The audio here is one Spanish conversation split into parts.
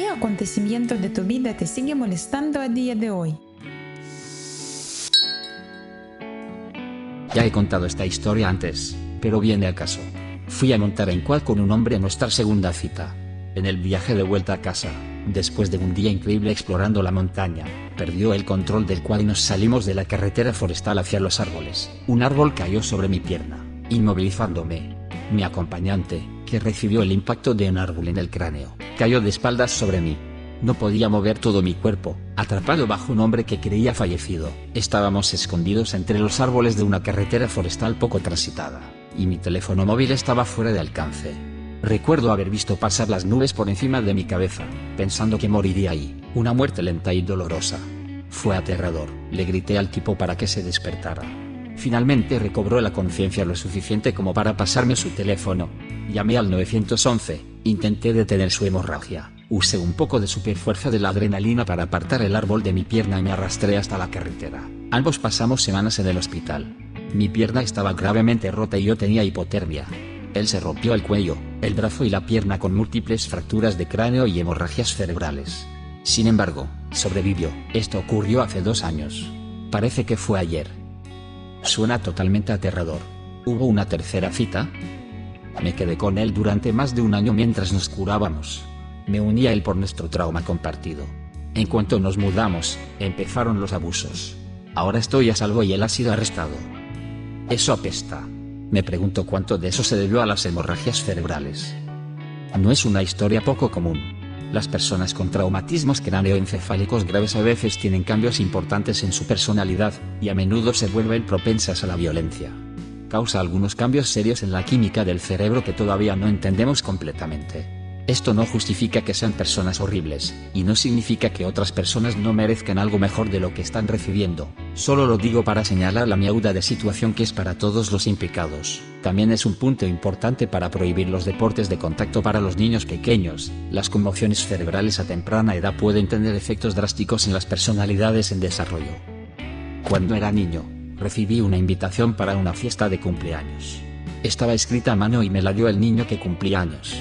¿Qué acontecimiento de tu vida te sigue molestando a día de hoy? Ya he contado esta historia antes, pero viene al caso. Fui a montar en quad con un hombre en nuestra segunda cita. En el viaje de vuelta a casa, después de un día increíble explorando la montaña, perdió el control del quad y nos salimos de la carretera forestal hacia los árboles. Un árbol cayó sobre mi pierna, inmovilizándome. Mi acompañante, que recibió el impacto de un árbol en el cráneo, cayó de espaldas sobre mí. No podía mover todo mi cuerpo, atrapado bajo un hombre que creía fallecido. Estábamos escondidos entre los árboles de una carretera forestal poco transitada, y mi teléfono móvil estaba fuera de alcance. Recuerdo haber visto pasar las nubes por encima de mi cabeza, pensando que moriría ahí, una muerte lenta y dolorosa. Fue aterrador. Le grité al tipo para que se despertara. Finalmente recobró la conciencia lo suficiente como para pasarme su teléfono. Llamé al 911, intenté detener su hemorragia. Usé un poco de superfuerza de la adrenalina para apartar el árbol de mi pierna y me arrastré hasta la carretera. Ambos pasamos semanas en el hospital. Mi pierna estaba gravemente rota y yo tenía hipotermia. Él se rompió el cuello, el brazo y la pierna con múltiples fracturas de cráneo y hemorragias cerebrales. Sin embargo, sobrevivió. Esto ocurrió hace 2 años. Parece que fue ayer. Suena totalmente aterrador. ¿Hubo una tercera cita? Me quedé con él durante más de 1 año mientras nos curábamos. Me uní a él por nuestro trauma compartido. En cuanto nos mudamos, empezaron los abusos. Ahora estoy a salvo y él ha sido arrestado. Eso apesta. Me pregunto cuánto de eso se debió a las hemorragias cerebrales. No es una historia poco común. Las personas con traumatismos cráneoencefálicos graves a veces tienen cambios importantes en su personalidad, y a menudo se vuelven propensas a la violencia. Causa algunos cambios serios en la química del cerebro que todavía no entendemos completamente. Esto no justifica que sean personas horribles, y no significa que otras personas no merezcan algo mejor de lo que están recibiendo. Solo lo digo para señalar la miauda de situación que es para todos los implicados. También es un punto importante para prohibir los deportes de contacto para los niños pequeños. Las conmociones cerebrales a temprana edad pueden tener efectos drásticos en las personalidades en desarrollo. Cuando era niño, recibí una invitación para una fiesta de cumpleaños. Estaba escrita a mano y me la dio el niño que cumplía años.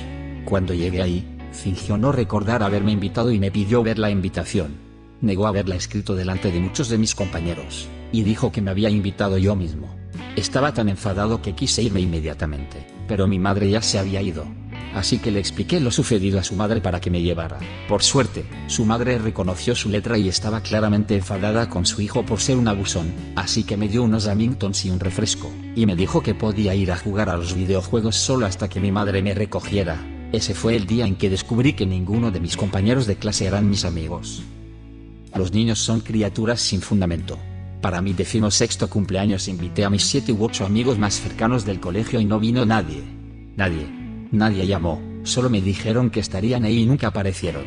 Cuando llegué ahí, fingió no recordar haberme invitado y me pidió ver la invitación. Negó haberla escrito delante de muchos de mis compañeros, y dijo que me había invitado yo mismo. Estaba tan enfadado que quise irme inmediatamente, pero mi madre ya se había ido. Así que le expliqué lo sucedido a su madre para que me llevara. Por suerte, su madre reconoció su letra y estaba claramente enfadada con su hijo por ser un abusón, así que me dio unos Lamingtons y un refresco, y me dijo que podía ir a jugar a los videojuegos solo hasta que mi madre me recogiera. Ese fue el día en que descubrí que ninguno de mis compañeros de clase eran mis amigos. Los niños son criaturas sin fundamento. Para mi 16º cumpleaños invité a mis 7 u 8 amigos más cercanos del colegio y no vino nadie. Nadie llamó, solo me dijeron que estarían ahí y nunca aparecieron.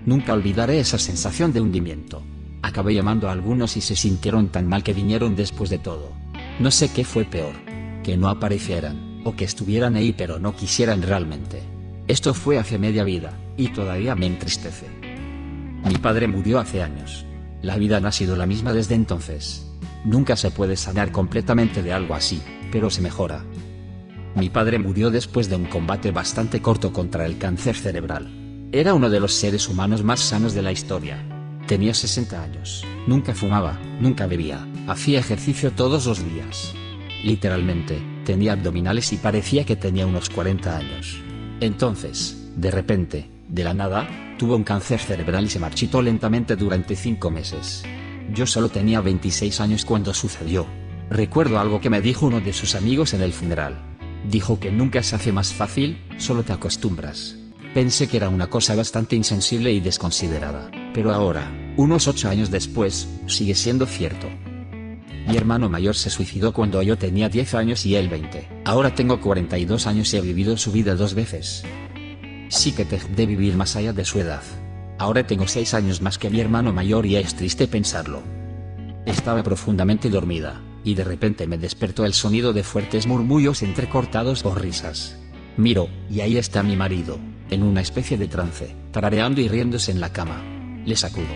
Nunca olvidaré esa sensación de hundimiento. Acabé llamando a algunos y se sintieron tan mal que vinieron después de todo. No sé qué fue peor, que no aparecieran, o que estuvieran ahí pero no quisieran realmente. Esto fue hace media vida, y todavía me entristece. Mi padre murió hace años. La vida no ha sido la misma desde entonces. Nunca se puede sanar completamente de algo así, pero se mejora. Mi padre murió después de un combate bastante corto contra el cáncer cerebral. Era uno de los seres humanos más sanos de la historia. Tenía 60 años, nunca fumaba, nunca bebía, hacía ejercicio todos los días. Literalmente, tenía abdominales y parecía que tenía unos 40 años. Entonces, de repente, de la nada, tuvo un cáncer cerebral y se marchitó lentamente durante 5 meses. Yo solo tenía 26 años cuando sucedió. Recuerdo algo que me dijo uno de sus amigos en el funeral. Dijo que nunca se hace más fácil, solo te acostumbras. Pensé que era una cosa bastante insensible y desconsiderada, pero ahora, unos 8 años después, sigue siendo cierto. Mi hermano mayor se suicidó cuando yo tenía 10 años y él 20. Ahora tengo 42 años y he vivido su vida 2 veces. Sí que dejé de vivir más allá de su edad. Ahora tengo 6 años más que mi hermano mayor y es triste pensarlo. Estaba profundamente dormida, y de repente me despertó el sonido de fuertes murmullos entrecortados por risas. Miro, y ahí está mi marido, en una especie de trance, tarareando y riéndose en la cama. Le sacudo.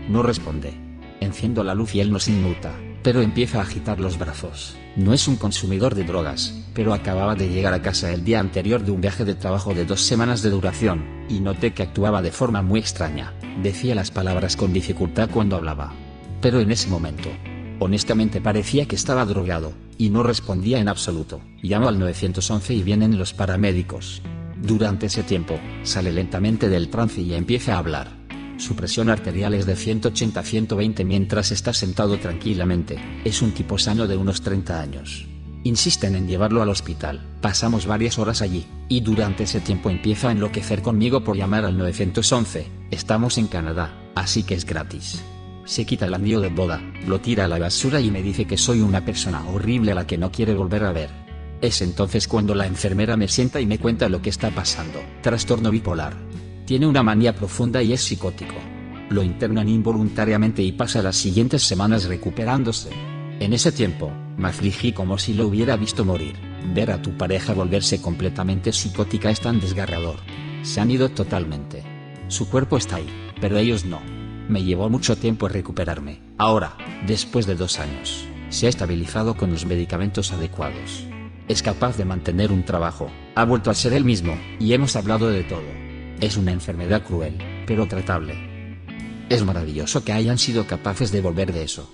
No responde. Enciendo la luz y él no se inmuta. pero empieza a agitar los brazos. No es un consumidor de drogas, pero acababa de llegar a casa el día anterior de un viaje de trabajo de 2 semanas de duración, y noté que actuaba de forma muy extraña. Decía las palabras con dificultad cuando hablaba. Pero en ese momento, honestamente parecía que estaba drogado, y no respondía en absoluto. Llamo al 911 y vienen los paramédicos. Durante ese tiempo, sale lentamente del trance y empieza a hablar. Su presión arterial es de 180 a 120 mientras está sentado tranquilamente. Es un tipo sano de unos 30 años. Insisten en llevarlo al hospital. Pasamos varias horas allí, y durante ese tiempo empieza a enloquecer conmigo por llamar al 911. Estamos en Canadá, así que es gratis. Se quita el anillo de boda, lo tira a la basura y me dice que soy una persona horrible a la que no quiere volver a ver. Es entonces cuando la enfermera me sienta y me cuenta lo que está pasando. Trastorno bipolar. Tiene una manía profunda y es psicótico. Lo internan involuntariamente y pasa las siguientes semanas recuperándose. En ese tiempo, me afligí como si lo hubiera visto morir. Ver a tu pareja volverse completamente psicótica es tan desgarrador. Se han ido totalmente. Su cuerpo está ahí, pero ellos no. Me llevó mucho tiempo recuperarme. Ahora, después de 2 años, se ha estabilizado con los medicamentos adecuados. Es capaz de mantener un trabajo, ha vuelto a ser él mismo, y hemos hablado de todo. Es una enfermedad cruel, pero tratable. Es maravilloso que hayan sido capaces de volver de eso.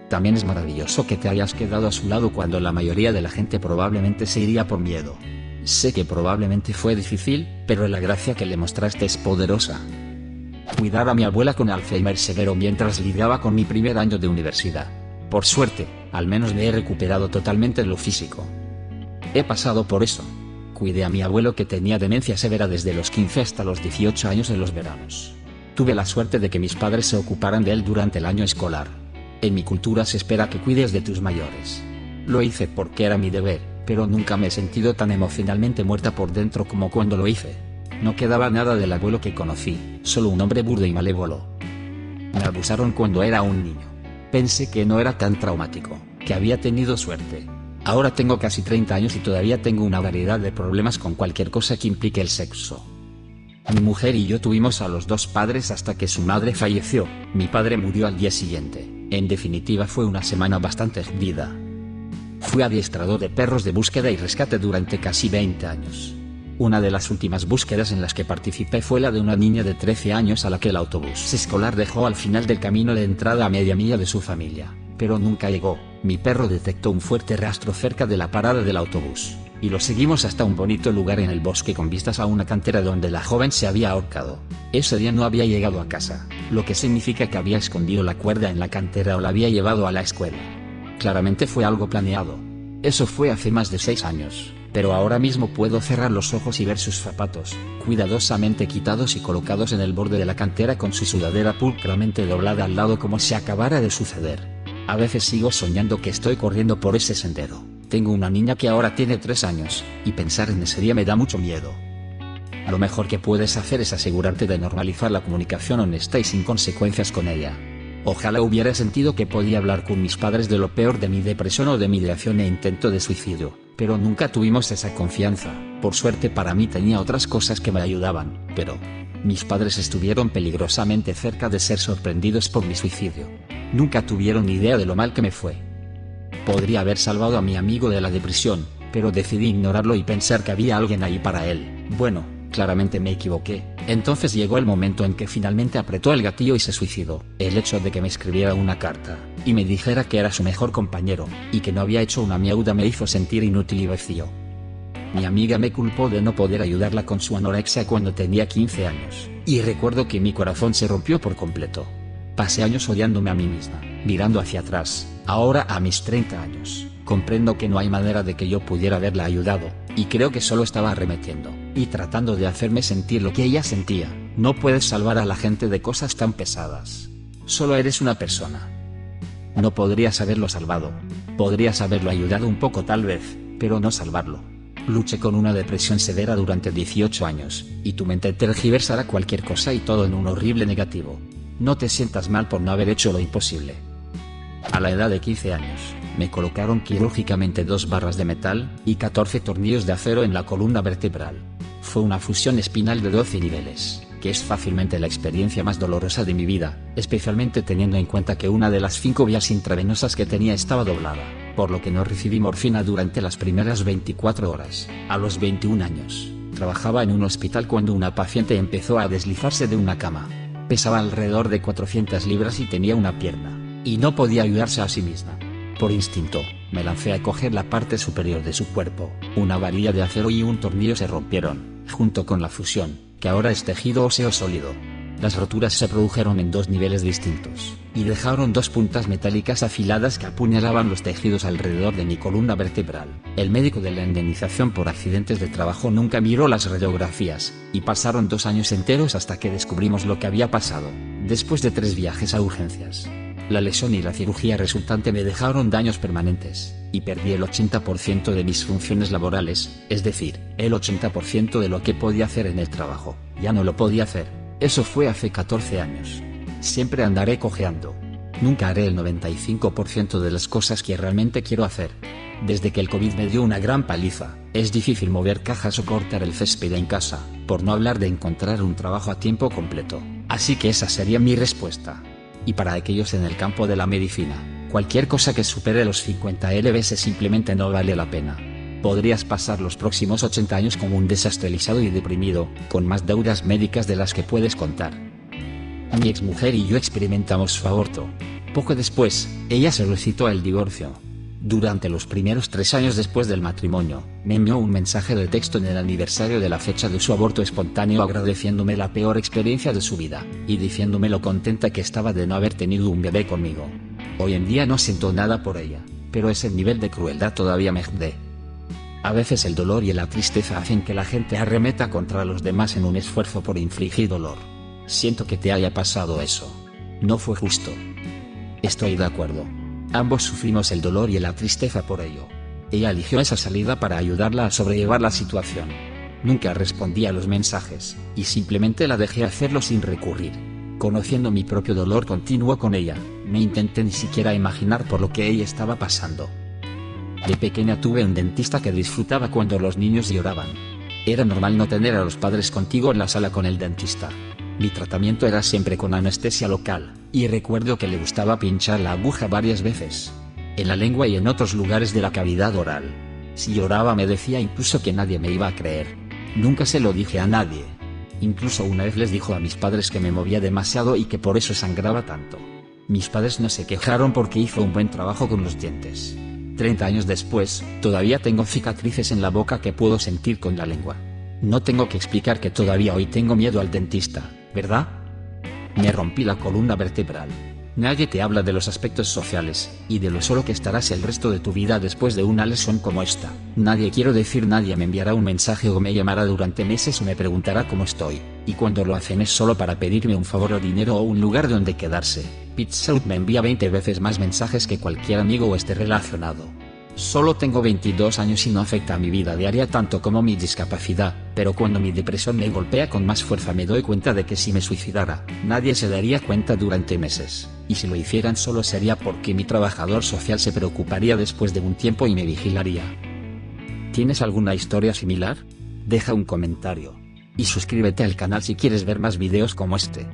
También es maravilloso que te hayas quedado a su lado cuando la mayoría de la gente probablemente se iría por miedo. Sé que probablemente fue difícil, pero la gracia que le mostraste es poderosa. Cuidar a mi abuela con Alzheimer severo mientras lidiaba con mi primer año de universidad. Por suerte, al menos me he recuperado totalmente en lo físico. He pasado por eso. Cuidé a mi abuelo que tenía demencia severa desde los 15 hasta los 18 años en los veranos. Tuve la suerte de que mis padres se ocuparan de él durante el año escolar. En mi cultura se espera que cuides de tus mayores. Lo hice porque era mi deber, pero nunca me he sentido tan emocionalmente muerta por dentro como cuando lo hice. No quedaba nada del abuelo que conocí, solo un hombre burdo y malévolo. Me abusaron cuando era un niño. Pensé que no era tan traumático, que había tenido suerte. Ahora tengo casi 30 años y todavía tengo una variedad de problemas con cualquier cosa que implique el sexo. Mi mujer y yo tuvimos a los 2 padres hasta que su madre falleció. Mi padre murió al día siguiente. En definitiva fue una semana bastante jodida. Fui adiestrador de perros de búsqueda y rescate durante casi 20 años. Una de las últimas búsquedas en las que participé fue la de una niña de 13 años a la que el autobús escolar dejó al final del camino de entrada a media milla de su familia, pero nunca llegó. Mi perro detectó un fuerte rastro cerca de la parada del autobús, y lo seguimos hasta un bonito lugar en el bosque con vistas a una cantera donde la joven se había ahorcado. Ese día no había llegado a casa, lo que significa que había escondido la cuerda en la cantera o la había llevado a la escuela. Claramente fue algo planeado. Eso fue hace más de 6 años, pero ahora mismo puedo cerrar los ojos y ver sus zapatos, cuidadosamente quitados y colocados en el borde de la cantera con su sudadera pulcramente doblada al lado como si acabara de suceder. A veces sigo soñando que estoy corriendo por ese sendero. Tengo una niña que ahora tiene 3 años, y pensar en ese día me da mucho miedo. Lo mejor que puedes hacer es asegurarte de normalizar la comunicación honesta y sin consecuencias con ella. Ojalá hubiera sentido que podía hablar con mis padres de lo peor de mi depresión o de mi ideación e intento de suicidio, pero nunca tuvimos esa confianza. Por suerte para mí tenía otras cosas que me ayudaban, pero mis padres estuvieron peligrosamente cerca de ser sorprendidos por mi suicidio. Nunca tuvieron ni idea de lo mal que me fue. Podría haber salvado a mi amigo de la depresión, pero decidí ignorarlo y pensar que había alguien ahí para él. Bueno, claramente me equivoqué. Entonces llegó el momento en que finalmente apretó el gatillo y se suicidó. El hecho de que me escribiera una carta, y me dijera que era su mejor compañero, y que no había hecho una miauda me hizo sentir inútil y vacío. Mi amiga me culpó de no poder ayudarla con su anorexia cuando tenía 15 años, y recuerdo que mi corazón se rompió por completo. Pasé años odiándome a mí misma, mirando hacia atrás. Ahora a mis 30 años, comprendo que no hay manera de que yo pudiera haberla ayudado, y creo que solo estaba arremetiendo, y tratando de hacerme sentir lo que ella sentía. No puedes salvar a la gente de cosas tan pesadas. Solo eres una persona. No podrías haberlo salvado. Podrías haberlo ayudado un poco tal vez, pero no salvarlo. Luché con una depresión severa durante 18 años, y tu mente tergiversará cualquier cosa y todo en un horrible negativo. No te sientas mal por no haber hecho lo imposible. A la edad de 15 años, me colocaron quirúrgicamente 2 barras de metal y 14 tornillos de acero en la columna vertebral. Fue una fusión espinal de 12 niveles, que es fácilmente la experiencia más dolorosa de mi vida, especialmente teniendo en cuenta que una de las 5 vías intravenosas que tenía estaba doblada, por lo que no recibí morfina durante las primeras 24 horas. A los 21 años, trabajaba en un hospital cuando una paciente empezó a deslizarse de una cama. Pesaba alrededor de 400 libras y tenía una pierna, y no podía ayudarse a sí misma. Por instinto, me lancé a coger la parte superior de su cuerpo. Una varilla de acero y un tornillo se rompieron, junto con la fusión, que ahora es tejido óseo sólido. Las roturas se produjeron en 2 niveles distintos, y dejaron 2 puntas metálicas afiladas que apuñalaban los tejidos alrededor de mi columna vertebral. El médico de la indemnización por accidentes de trabajo nunca miró las radiografías, y pasaron 2 años enteros hasta que descubrimos lo que había pasado, después de 3 viajes a urgencias. La lesión y la cirugía resultante me dejaron daños permanentes, y perdí el 80% de mis funciones laborales, es decir, el 80% de lo que podía hacer en el trabajo. Ya no lo podía hacer. Eso fue hace 14 años. Siempre andaré cojeando. Nunca haré el 95% de las cosas que realmente quiero hacer. Desde que el COVID me dio una gran paliza, es difícil mover cajas o cortar el césped en casa, por no hablar de encontrar un trabajo a tiempo completo. Así que esa sería mi respuesta. Y para aquellos en el campo de la medicina, cualquier cosa que supere los 50 lbs simplemente no vale la pena. Podrías pasar los próximos 80 años como un desastralizado y deprimido, con más deudas médicas de las que puedes contar. Mi exmujer y yo experimentamos su aborto. Poco después, ella solicitó el divorcio. Durante los primeros 3 años después del matrimonio, me envió un mensaje de texto en el aniversario de la fecha de su aborto espontáneo agradeciéndome la peor experiencia de su vida, y diciéndome lo contenta que estaba de no haber tenido un bebé conmigo. Hoy en día no siento nada por ella, pero ese nivel de crueldad todavía me jode. A veces el dolor y la tristeza hacen que la gente arremeta contra los demás en un esfuerzo por infligir dolor. Siento que te haya pasado eso. No fue justo. Estoy de acuerdo. Ambos sufrimos el dolor y la tristeza por ello. Ella eligió esa salida para ayudarla a sobrellevar la situación. Nunca respondí a los mensajes, y simplemente la dejé hacerlo sin recurrir. Conociendo mi propio dolor continuo con ella, no intenté ni siquiera imaginar por lo que ella estaba pasando. De pequeña tuve un dentista que disfrutaba cuando los niños lloraban. Era normal no tener a los padres contigo en la sala con el dentista. Mi tratamiento era siempre con anestesia local, y recuerdo que le gustaba pinchar la aguja varias veces, en la lengua y en otros lugares de la cavidad oral. Si lloraba me decía incluso que nadie me iba a creer. Nunca se lo dije a nadie. Incluso una vez les dijo a mis padres que me movía demasiado y que por eso sangraba tanto. Mis padres no se quejaron porque hizo un buen trabajo con los dientes. 30 años después, todavía tengo cicatrices en la boca que puedo sentir con la lengua. No tengo que explicar que todavía hoy tengo miedo al dentista, ¿verdad? Me rompí la columna vertebral. Nadie te habla de los aspectos sociales, y de lo solo que estarás el resto de tu vida después de una lesión como esta. Nadie me enviará un mensaje o me llamará durante meses o me preguntará cómo estoy, y cuando lo hacen es solo para pedirme un favor o dinero o un lugar donde quedarse. Pizza Hut me envía 20 veces más mensajes que cualquier amigo o esté relacionado. Solo tengo 22 años y no afecta a mi vida diaria tanto como mi discapacidad, pero cuando mi depresión me golpea con más fuerza me doy cuenta de que si me suicidara, nadie se daría cuenta durante meses, y si lo hicieran solo sería porque mi trabajador social se preocuparía después de un tiempo y me vigilaría. ¿Tienes alguna historia similar? Deja un comentario. Y suscríbete al canal si quieres ver más videos como este.